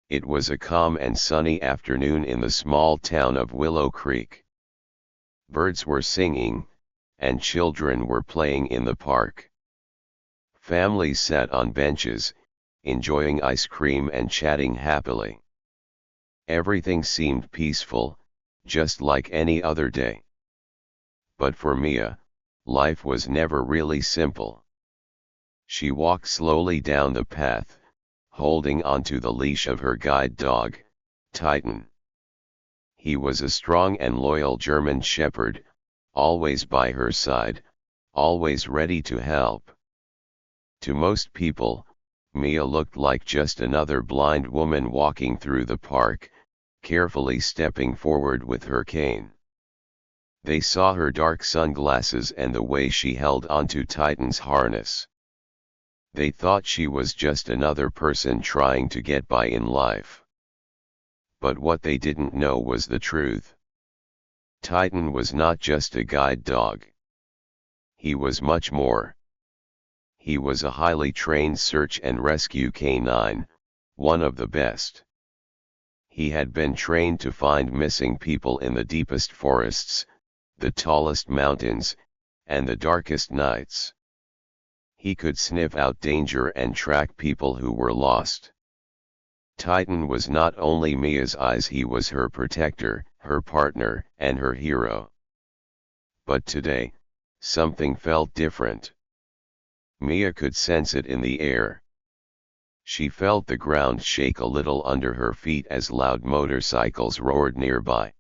It was a calm and sunny afternoon in the small town of Willow Creek. Birds were singing, and children were playing in the park. Families sat on benches, enjoying ice cream and chatting happily. Everything seemed peaceful, just like any other day. But for Mia, life was never really simple. She walked slowly down the path, holding onto the leash of her guide dog, Titan. He was a strong and loyal German shepherd, always by her side, always ready to help. To most people, Mia looked like just another blind woman walking through the park, carefully stepping forward with her cane. They saw her dark sunglasses and the way she held onto Titan's harness. They thought she was just another person trying to get by in life. But what they didn't know was the truth. Titan was not just a guide dog. He was much more. He was a highly trained search and rescue canine, one of the best. He had been trained to find missing people in the deepest forests, the tallest mountains, and the darkest nights. He could sniff out danger and track people who were lost. Titan was not only Mia's eyes, he was her protector, her partner, and her hero. But today, something felt different. Mia could sense it in the air. She felt the ground shake a little under her feet as loud motorcycles roared nearby.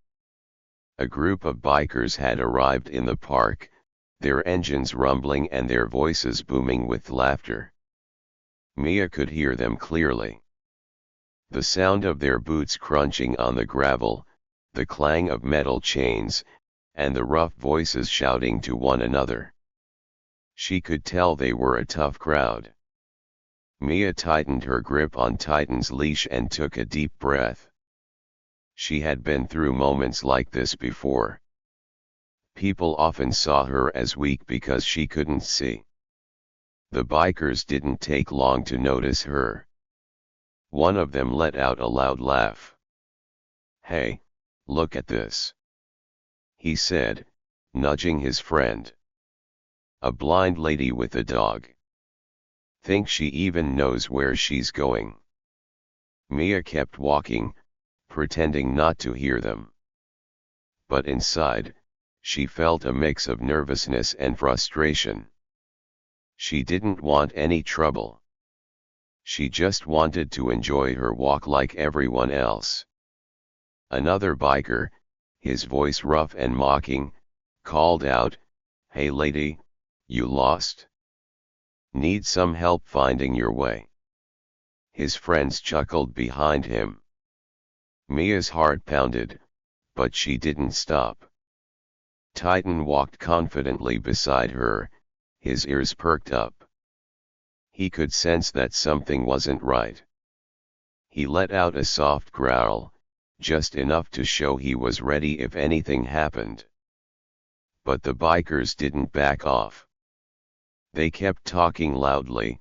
A group of bikers had arrived in the park, their engines rumbling and their voices booming with laughter. Mia could hear them clearly. The sound of their boots crunching on the gravel, the clang of metal chains, and the rough voices shouting to one another. She could tell they were a tough crowd. Mia tightened her grip on Titan's leash and took a deep breath. She had been through moments like this before. People often saw her as weak because she couldn't see. The bikers didn't take long to notice her. One of them let out a loud laugh. "Hey, look at this," he said, nudging his friend. "A blind lady with a dog. Think she even knows where she's going?" Mia kept walking, pretending not to hear them. But inside, she felt a mix of nervousness and frustration. She didn't want any trouble. She just wanted to enjoy her walk like everyone else. Another biker, his voice rough and mocking, called out, "Hey lady, you lost? Need some help finding your way?" His friends chuckled behind him. Mia's heart pounded, but she didn't stop. Titan walked confidently beside her, his ears perked up. He could sense that something wasn't right. He let out a soft growl, just enough to show he was ready if anything happened. But the bikers didn't back off. They kept talking loudly,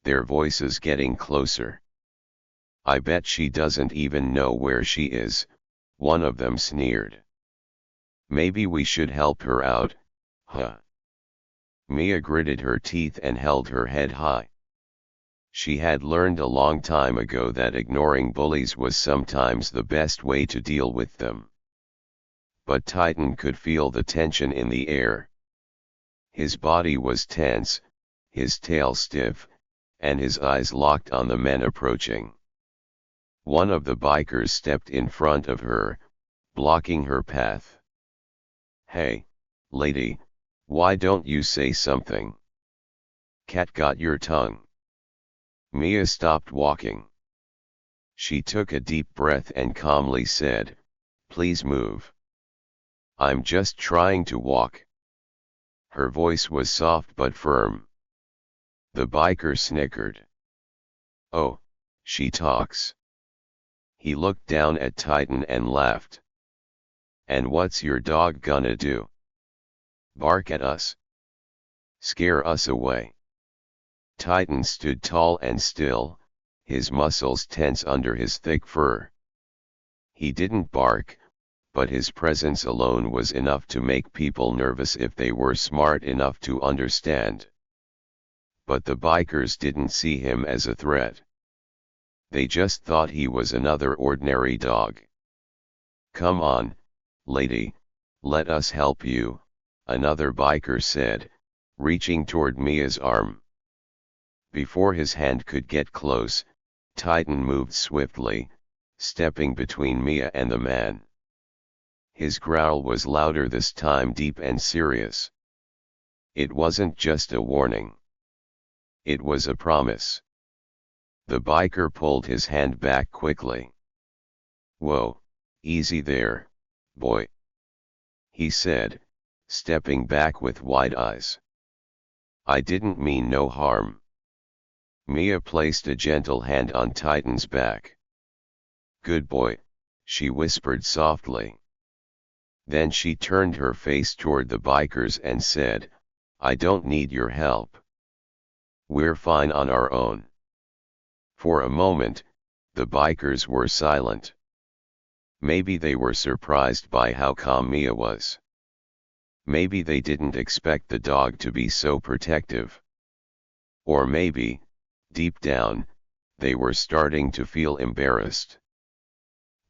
their voices getting closer. "I bet she doesn't even know where she is," one of them sneered. "Maybe we should help her out, huh?" Mia gritted her teeth and held her head high. She had learned a long time ago that ignoring bullies was sometimes the best way to deal with them. But Titan could feel the tension in the air. His body was tense, his tail stiff, and his eyes locked on the men approaching. One of the bikers stepped in front of her, blocking her path. "Hey, lady, why don't you say something? Cat got your tongue." Mia stopped walking. She took a deep breath and calmly said, "Please move. I'm just trying to walk." Her voice was soft but firm. The biker snickered. "Oh, she talks." He looked down at Titan and laughed. "And what's your dog gonna do? Bark at us? Scare us away?" Titan stood tall and still, his muscles tense under his thick fur. He didn't bark, but his presence alone was enough to make people nervous if they were smart enough to understand. But the bikers didn't see him as a threat. They just thought he was another ordinary dog. "Come on, lady, let us help you," another biker said, reaching toward Mia's arm. Before his hand could get close, Titan moved swiftly, stepping between Mia and the man. His growl was louder this time, deep and serious. It wasn't just a warning. It was a promise. The biker pulled his hand back quickly. "Whoa, easy there, boy," he said, stepping back with wide eyes. "I didn't mean no harm." Mia placed a gentle hand on Titan's back. "Good boy," she whispered softly. Then she turned her face toward the bikers and said, "I don't need your help. We're fine on our own." For a moment, the bikers were silent. Maybe they were surprised by how calm Mia was. Maybe they didn't expect the dog to be so protective. Or maybe, deep down, they were starting to feel embarrassed.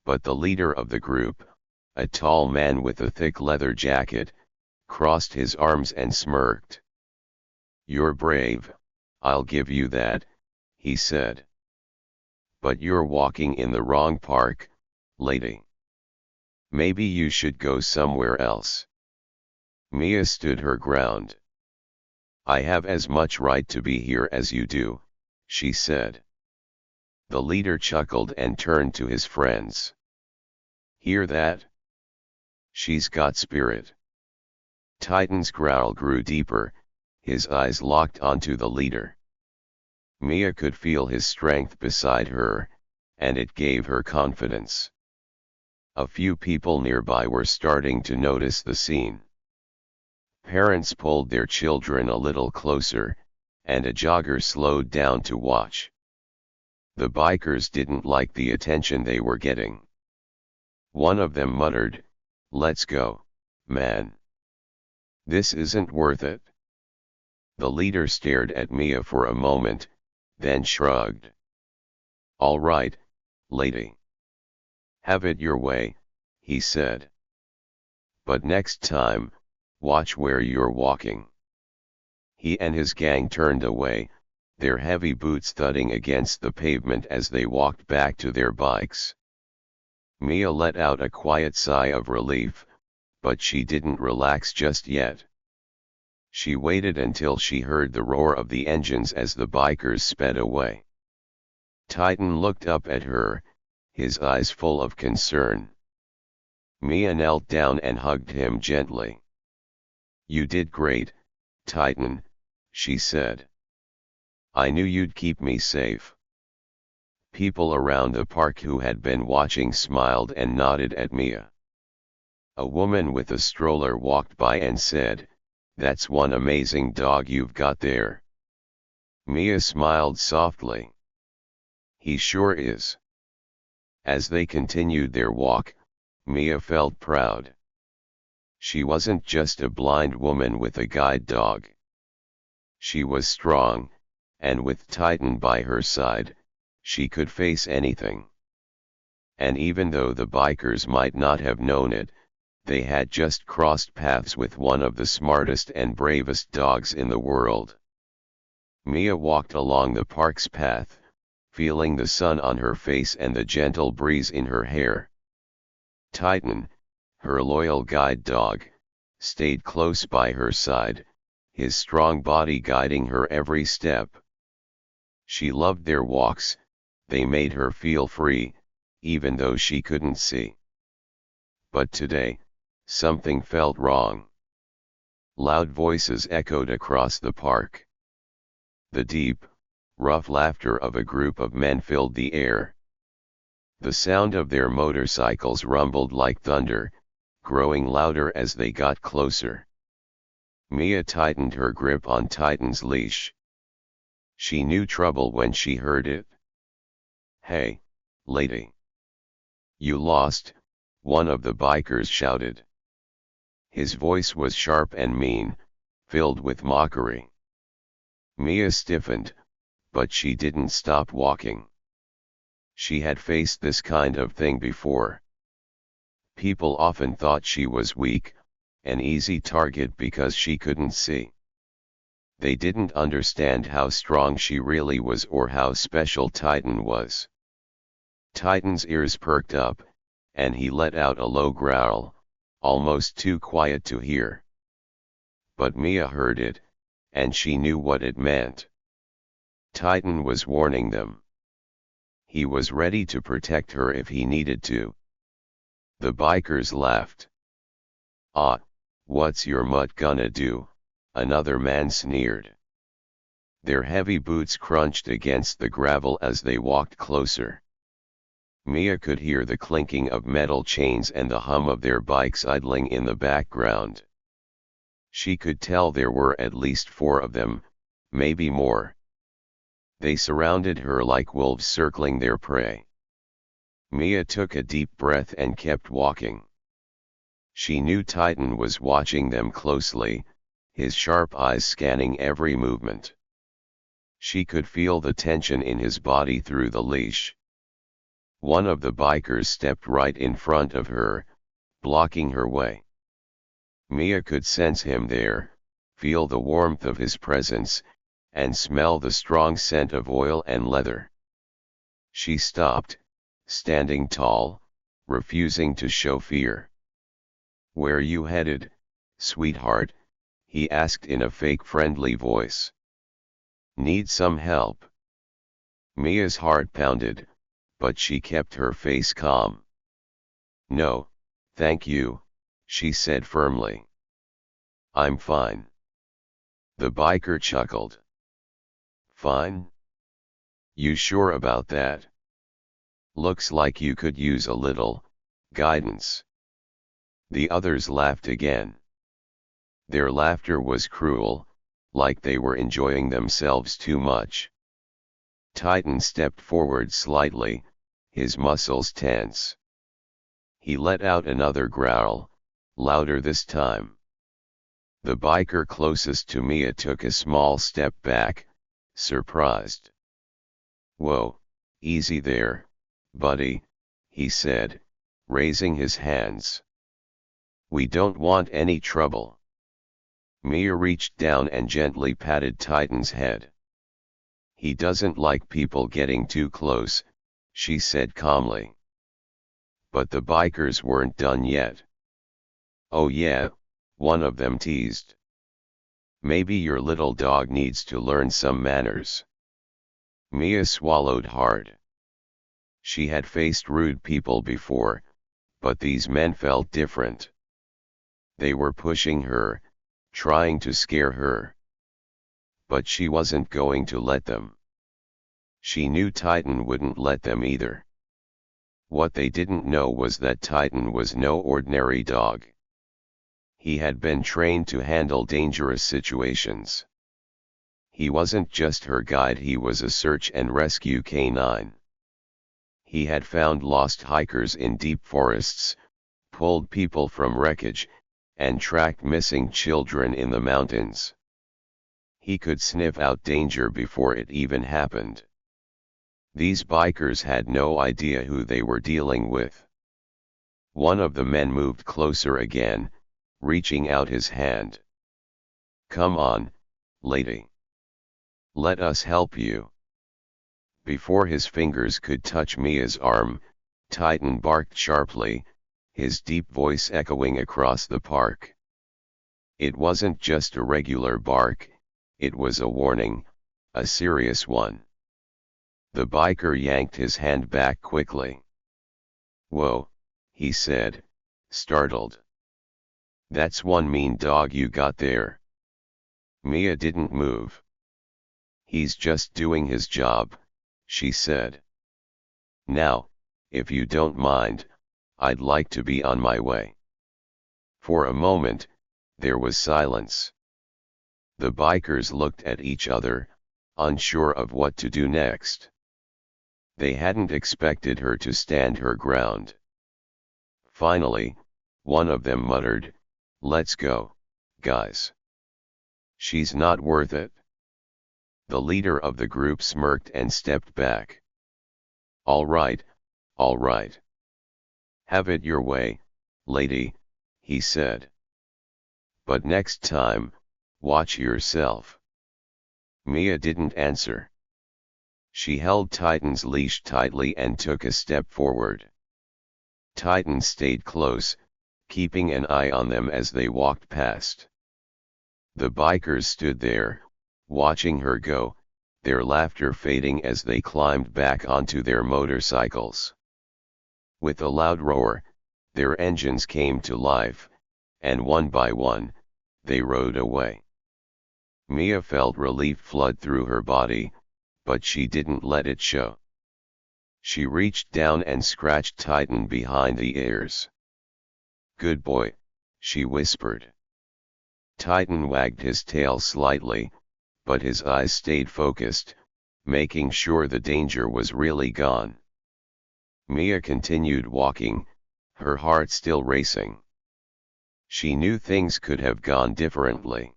But the leader of the group, a tall man with a thick leather jacket, crossed his arms and smirked. "You're brave, I'll give you that," he said. "But you're walking in the wrong park, lady. Maybe you should go somewhere else." Mia stood her ground. "I have as much right to be here as you do," she said. The leader chuckled and turned to his friends. "Hear that? She's got spirit." Titan's growl grew deeper, his eyes locked onto the leader. Mia could feel his strength beside her, and it gave her confidence. A few people nearby were starting to notice the scene. Parents pulled their children a little closer, and a jogger slowed down to watch. The bikers didn't like the attention they were getting. One of them muttered, "Let's go, man. This isn't worth it." The leader stared at Mia for a moment, then shrugged. "All right, lady. Have it your way," he said. "But next time, watch where you're walking." He and his gang turned away, their heavy boots thudding against the pavement as they walked back to their bikes. Mia let out a quiet sigh of relief, but she didn't relax just yet. She waited until she heard the roar of the engines as the bikers sped away. Titan looked up at her, his eyes full of concern. Mia knelt down and hugged him gently. "You did great, Titan," she said. "I knew you'd keep me safe." People around the park who had been watching smiled and nodded at Mia. A woman with a stroller walked by and said, "That's one amazing dog you've got there." Mia smiled softly. "He sure is." As they continued their walk, Mia felt proud. She wasn't just a blind woman with a guide dog. She was strong, and with Titan by her side, she could face anything. And even though the bikers might not have known it, they had just crossed paths with one of the smartest and bravest dogs in the world. Mia walked along the park's path, feeling the sun on her face and the gentle breeze in her hair. Titan, her loyal guide dog, stayed close by her side, his strong body guiding her every step. She loved their walks, they made her feel free, even though she couldn't see. But today, something felt wrong. Loud voices echoed across the park. The deep, rough laughter of a group of men filled the air. The sound of their motorcycles rumbled like thunder, growing louder as they got closer. Mia tightened her grip on Titan's leash. She knew trouble when she heard it. "Hey, lady. You lost," one of the bikers shouted. His voice was sharp and mean, filled with mockery. Mia stiffened, but she didn't stop walking. She had faced this kind of thing before. People often thought she was weak, an easy target because she couldn't see. They didn't understand how strong she really was or how special Titan was. Titan's ears perked up, and he let out a low growl, almost too quiet to hear. But Mia heard it, and she knew what it meant. Titan was warning them. He was ready to protect her if he needed to. The bikers laughed. "Ah, what's your mutt gonna do?" another man sneered. Their heavy boots crunched against the gravel as they walked closer. Mia could hear the clinking of metal chains and the hum of their bikes idling in the background. She could tell there were at least 4 of them, maybe more. They surrounded her like wolves circling their prey. Mia took a deep breath and kept walking. She knew Titan was watching them closely, his sharp eyes scanning every movement. She could feel the tension in his body through the leash. One of the bikers stepped right in front of her, blocking her way. Mia could sense him there, feel the warmth of his presence, and smell the strong scent of oil and leather. She stopped, standing tall, refusing to show fear. "Where you headed, sweetheart?" he asked in a fake friendly voice. "Need some help?" Mia's heart pounded, but she kept her face calm. "No, thank you," she said firmly. "I'm fine." The biker chuckled. "Fine? You sure about that? Looks like you could use a little guidance." The others laughed again. Their laughter was cruel, like they were enjoying themselves too much. Titan stepped forward slightly, his muscles tense. He let out another growl, louder this time. The biker closest to Mia took a small step back, surprised. "Whoa, easy there, buddy," he said, raising his hands. "We don't want any trouble." Mia reached down and gently patted Titan's head. "He doesn't like people getting too close," she said calmly. But the bikers weren't done yet. "Oh yeah," one of them teased. "Maybe your little dog needs to learn some manners." Mia swallowed hard. She had faced rude people before, but these men felt different. They were pushing her, trying to scare her. But she wasn't going to let them. She knew Titan wouldn't let them either. What they didn't know was that Titan was no ordinary dog. He had been trained to handle dangerous situations. He wasn't just her guide, he was a search and rescue canine. He had found lost hikers in deep forests, pulled people from wreckage, and tracked missing children in the mountains. He could sniff out danger before it even happened. These bikers had no idea who they were dealing with. One of the men moved closer again, reaching out his hand. "Come on, lady. Let us help you." Before his fingers could touch Mia's arm, Titan barked sharply, his deep voice echoing across the park. It wasn't just a regular bark, it was a warning, a serious one. The biker yanked his hand back quickly. "Whoa," he said, startled. "That's one mean dog you got there." Mia didn't move. "He's just doing his job," she said. "Now, if you don't mind, I'd like to be on my way." For a moment, there was silence. The bikers looked at each other, unsure of what to do next. They hadn't expected her to stand her ground. Finally, one of them muttered, "Let's go, guys. She's not worth it." The leader of the group smirked and stepped back. All right. Have it your way, lady," he said. "But next time, watch yourself." Mia didn't answer. She held Titan's leash tightly and took a step forward. Titan stayed close, keeping an eye on them as they walked past. The bikers stood there, watching her go, their laughter fading as they climbed back onto their motorcycles. With a loud roar, their engines came to life, and one by one, they rode away. Mia felt relief flood through her body, but she didn't let it show. She reached down and scratched Titan behind the ears. "Good boy," she whispered. Titan wagged his tail slightly, but his eyes stayed focused, making sure the danger was really gone. Mia continued walking, her heart still racing. She knew things could have gone differently.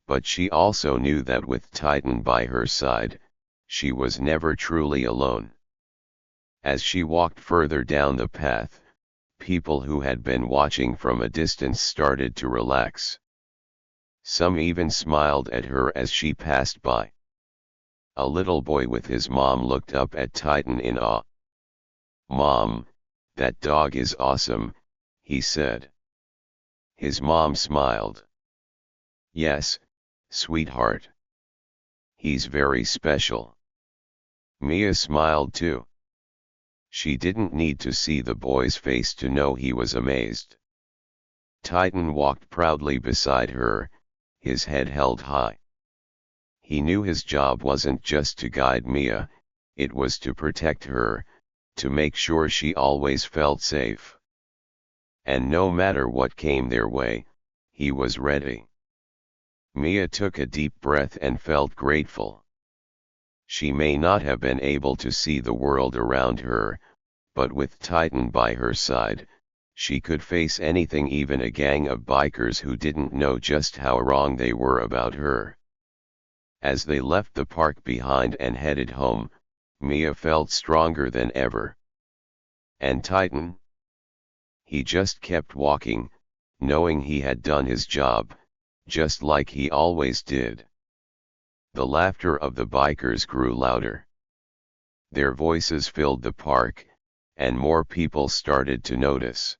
But she also knew that with Titan by her side, she was never truly alone. As she walked further down the path, people who had been watching from a distance started to relax. Some even smiled at her as she passed by. A little boy with his mom looked up at Titan in awe. "Mom, that dog is awesome," he said. His mom smiled. "Yes, sweetheart. He's very special." Mia smiled too. She didn't need to see the boy's face to know he was amazed. Titan walked proudly beside her, his head held high. He knew his job wasn't just to guide Mia, it was to protect her, to make sure she always felt safe. And no matter what came their way, he was ready. Mia took a deep breath and felt grateful. She may not have been able to see the world around her, but with Titan by her side, she could face anything, even a gang of bikers who didn't know just how wrong they were about her. As they left the park behind and headed home, Mia felt stronger than ever. And Titan? He just kept walking, knowing he had done his job, just like he always did. The laughter of the bikers grew louder. Their voices filled the park, and more people started to notice.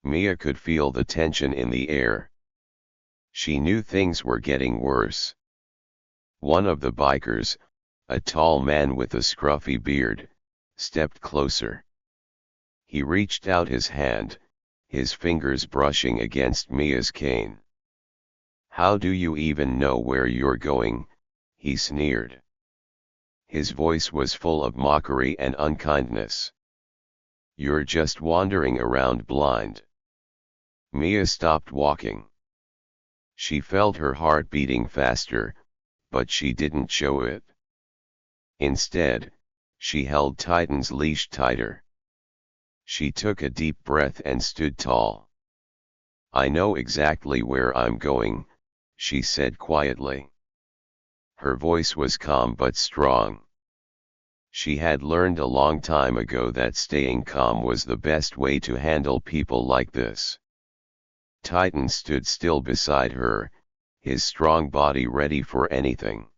Mia could feel the tension in the air. She knew things were getting worse. One of the bikers, a tall man with a scruffy beard, stepped closer. He reached out his hand, his fingers brushing against Mia's cane. "How do you even know where you're going?" he sneered. His voice was full of mockery and unkindness. "You're just wandering around blind." Mia stopped walking. She felt her heart beating faster, but she didn't show it. Instead, she held Titan's leash tighter. She took a deep breath and stood tall. "I know exactly where I'm going," she said quietly. Her voice was calm but strong. She had learned a long time ago that staying calm was the best way to handle people like this. Titan stood still beside her, his strong body ready for anything.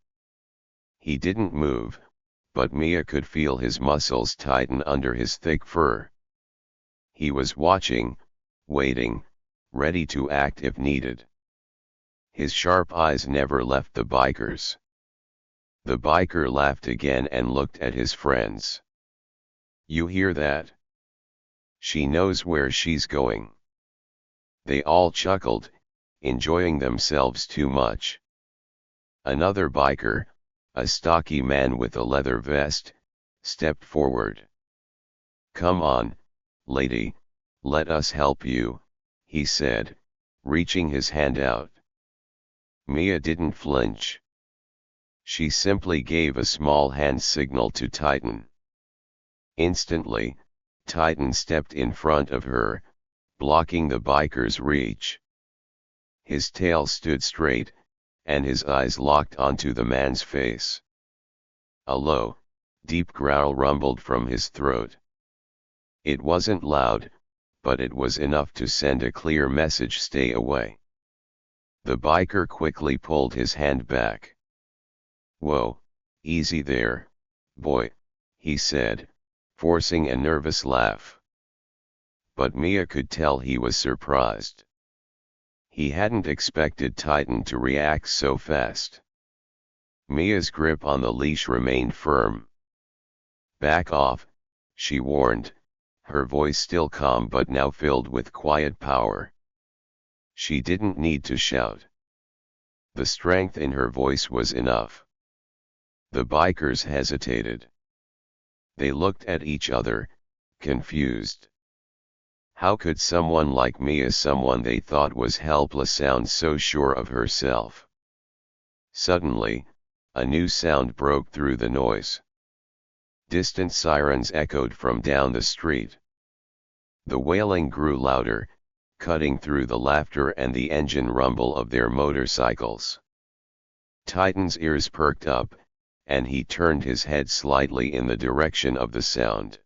He didn't move, but Mia could feel his muscles tighten under his thick fur. He was watching, waiting, ready to act if needed. His sharp eyes never left the bikers. The biker laughed again and looked at his friends. "You hear that? She knows where she's going." They all chuckled, enjoying themselves too much. Another biker, a stocky man with a leather vest, stepped forward. "Come on, lady, let us help you," he said, reaching his hand out. Mia didn't flinch. She simply gave a small hand signal to Titan. Instantly, Titan stepped in front of her, blocking the biker's reach. His tail stood straight, and his eyes locked onto the man's face. A low, deep growl rumbled from his throat. It wasn't loud, but it was enough to send a clear message: stay away. The biker quickly pulled his hand back. Whoa, easy there, boy, he said, forcing a nervous laugh. But Mia could tell he was surprised. He hadn't expected Titan to react so fast. Mia's grip on the leash remained firm. Back off, she warned, her voice still calm but now filled with quiet power. She didn't need to shout. The strength in her voice was enough. The bikers hesitated. They looked at each other, confused. How could someone like Mia, someone they thought was helpless, sound so sure of herself? Suddenly, a new sound broke through the noise. Distant sirens echoed from down the street. The wailing grew louder, cutting through the laughter and the engine rumble of their motorcycles. Titan's ears perked up, and he turned his head slightly in the direction of the sound.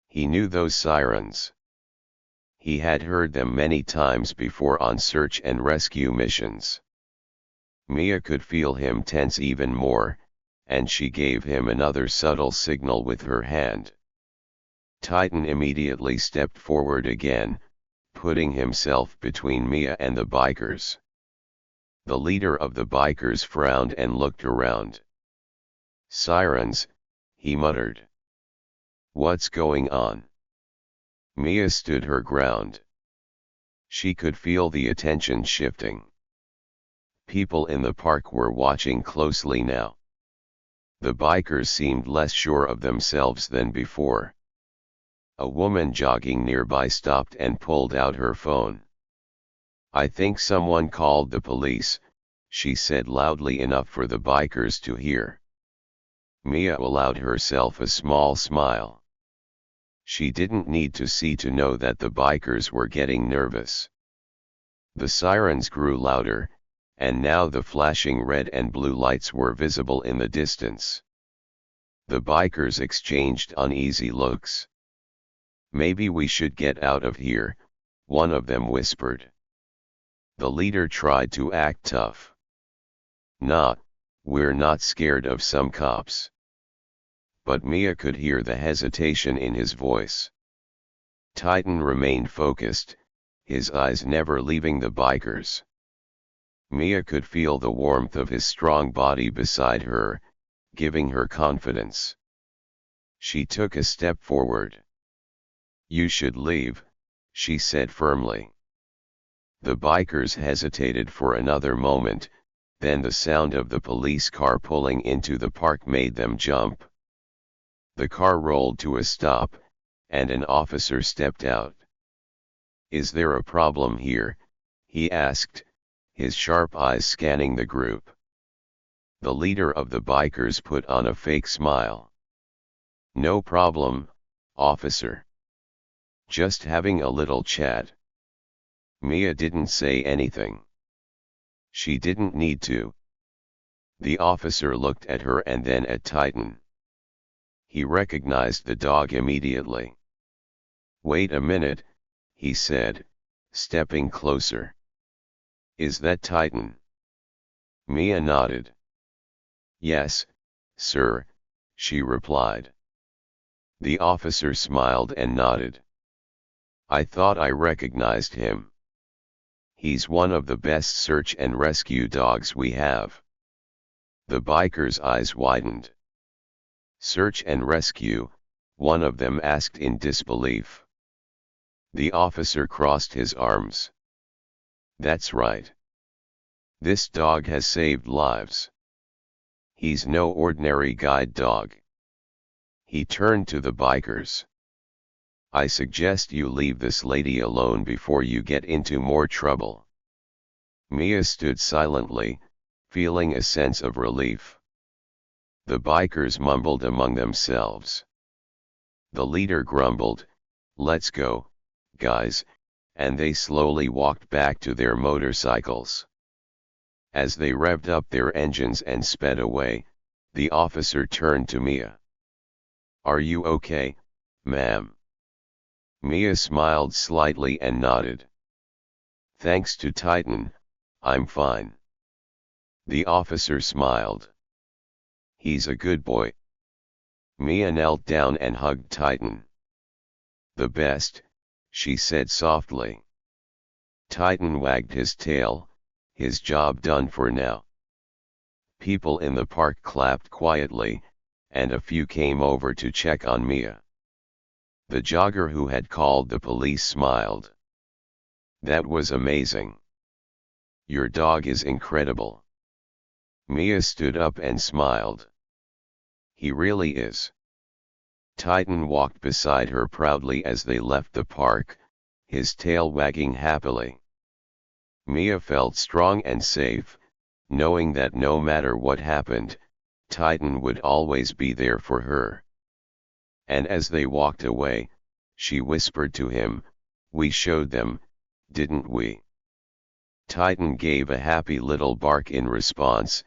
He knew those sirens. He had heard them many times before on search and rescue missions. Mia could feel him tense even more, and she gave him another subtle signal with her hand. Titan immediately stepped forward again, putting himself between Mia and the bikers. The leader of the bikers frowned and looked around. Sirens, he muttered. What's going on? Mia stood her ground. She could feel the attention shifting. People in the park were watching closely now. The bikers seemed less sure of themselves than before. A woman jogging nearby stopped and pulled out her phone. I think someone called the police, she said loudly enough for the bikers to hear. Mia allowed herself a small smile. She didn't need to see to know that the bikers were getting nervous. The sirens grew louder, and now the flashing red and blue lights were visible in the distance. The bikers exchanged uneasy looks. Maybe we should get out of here, one of them whispered. The leader tried to act tough. We're not scared of some cops. But Mia could hear the hesitation in his voice. Titan remained focused, his eyes never leaving the bikers. Mia could feel the warmth of his strong body beside her, giving her confidence. She took a step forward. You should leave, she said firmly. The bikers hesitated for another moment, then the sound of the police car pulling into the park made them jump. The car rolled to a stop, and an officer stepped out. Is there a problem here? He asked, his sharp eyes scanning the group. The leader of the bikers put on a fake smile. No problem, officer. Just having a little chat. Mia didn't say anything. She didn't need to. The officer looked at her and then at Titan. He recognized the dog immediately. Wait a minute, he said, stepping closer. Is that Titan? Mia nodded. Yes, sir, she replied. The officer smiled and nodded. I thought I recognized him. He's one of the best search and rescue dogs we have. The biker's eyes widened. Search and rescue, one of them asked in disbelief. The officer crossed his arms. That's right. This dog has saved lives. He's no ordinary guide dog. He turned to the bikers. I suggest you leave this lady alone before you get into more trouble. Mia stood silently, feeling a sense of relief. The bikers mumbled among themselves. The leader grumbled, "Let's go, guys," and they slowly walked back to their motorcycles. As they revved up their engines and sped away, the officer turned to Mia. "Are you okay, ma'am?" Mia smiled slightly and nodded. "Thanks to Titan, I'm fine." The officer smiled. "He's a good boy." Mia knelt down and hugged Titan. "The best," she said softly. Titan wagged his tail, his job done for now. People in the park clapped quietly, and a few came over to check on Mia. The jogger who had called the police smiled. "That was amazing. Your dog is incredible." Mia stood up and smiled. "He really is." Titan walked beside her proudly as they left the park, his tail wagging happily. Mia felt strong and safe, knowing that no matter what happened, Titan would always be there for her. And as they walked away, she whispered to him, "We showed them, didn't we?" Titan gave a happy little bark in response,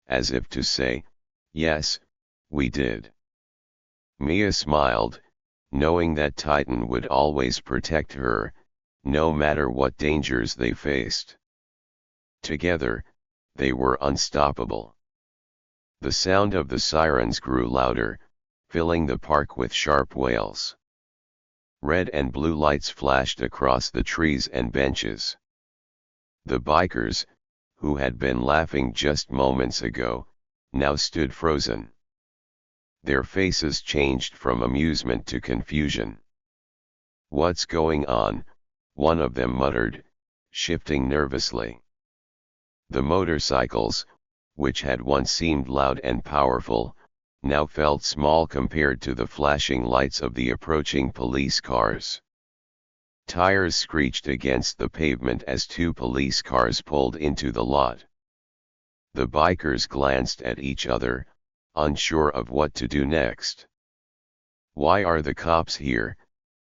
as if to say, "Yes, we did." Mia smiled, knowing that Titan would always protect her, no matter what dangers they faced. Together, they were unstoppable. The sound of the sirens grew louder, filling the park with sharp wails. Red and blue lights flashed across the trees and benches. The bikers, who had been laughing just moments ago, now stood frozen. Their faces changed from amusement to confusion. "What's going on?" one of them muttered, shifting nervously. The motorcycles, which had once seemed loud and powerful, now felt small compared to the flashing lights of the approaching police cars. Tires screeched against the pavement as two police cars pulled into the lot. The bikers glanced at each other, unsure of what to do next. "Why are the cops here?"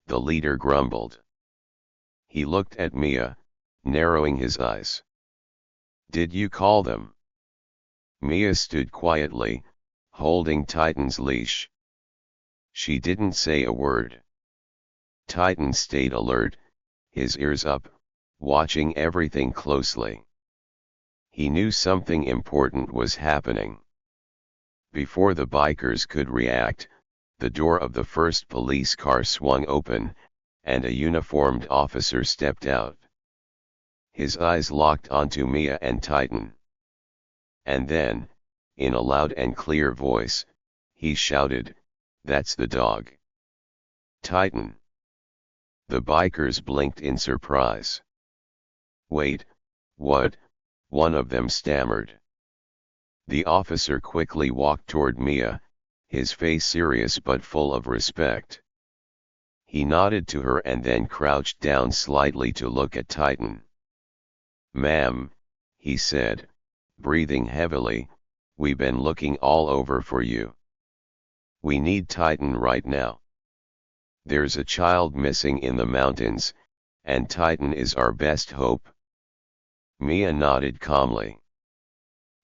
the leader grumbled. He looked at Mia, narrowing his eyes. "Did you call them?" Mia stood quietly, holding Titan's leash. She didn't say a word. Titan stayed alert, his ears up, watching everything closely. He knew something important was happening. Before the bikers could react, the door of the first police car swung open, and a uniformed officer stepped out. His eyes locked onto Mia and Titan. And then, in a loud and clear voice, he shouted, "That's the dog." "Titan." The bikers blinked in surprise. "Wait, what?" one of them stammered. The officer quickly walked toward Mia, his face serious but full of respect. He nodded to her and then crouched down slightly to look at Titan. "Ma'am," he said, breathing heavily, "we've been looking all over for you. We need Titan right now. There's a child missing in the mountains, and Titan is our best hope." Mia nodded calmly.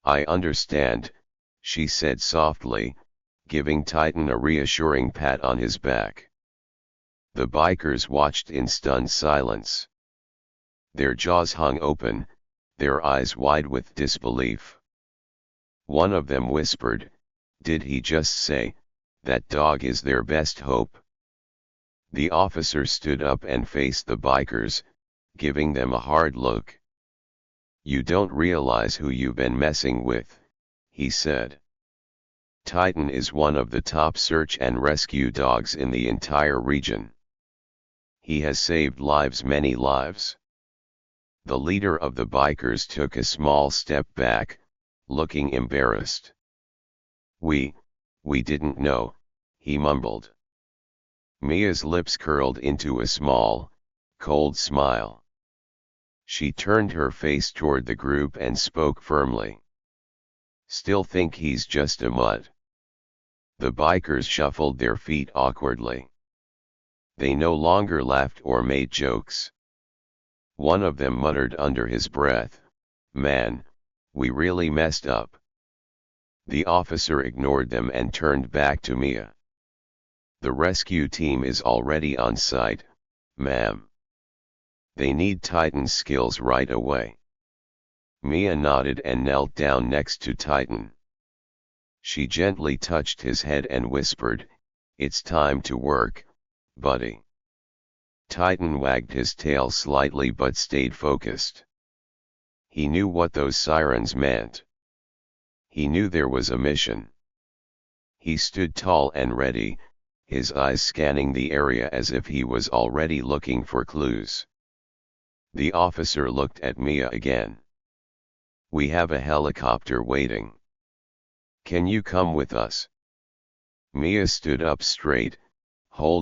"I understand," she said softly, giving Titan a reassuring pat on his back. The bikers watched in stunned silence. Their jaws hung open, their eyes wide with disbelief. One of them whispered, "Did he just say, that dog is their best hope?" The officer stood up and faced the bikers, giving them a hard look. "You don't realize who you've been messing with," he said. "Titan is one of the top search and rescue dogs in the entire region. He has saved lives, many lives." The leader of the bikers took a small step back, looking embarrassed. We didn't know," he mumbled. Mia's lips curled into a small, cold smile. She turned her face toward the group and spoke firmly. "Still think he's just a mutt?" The bikers shuffled their feet awkwardly. They no longer laughed or made jokes. One of them muttered under his breath, "Man, we really messed up." The officer ignored them and turned back to Mia. "The rescue team is already on site, ma'am. They need Titan skills right away." Mia nodded and knelt down next to Titan. She gently touched his head and whispered, "It's time to work, buddy." Titan wagged his tail slightly but stayed focused. He knew what those sirens meant. He knew there was a mission. He stood tall and ready, his eyes scanning the area as if he was already looking for clues. The officer looked at Mia again. "We have a helicopter waiting. Can you come with us?" Mia stood up straight, holding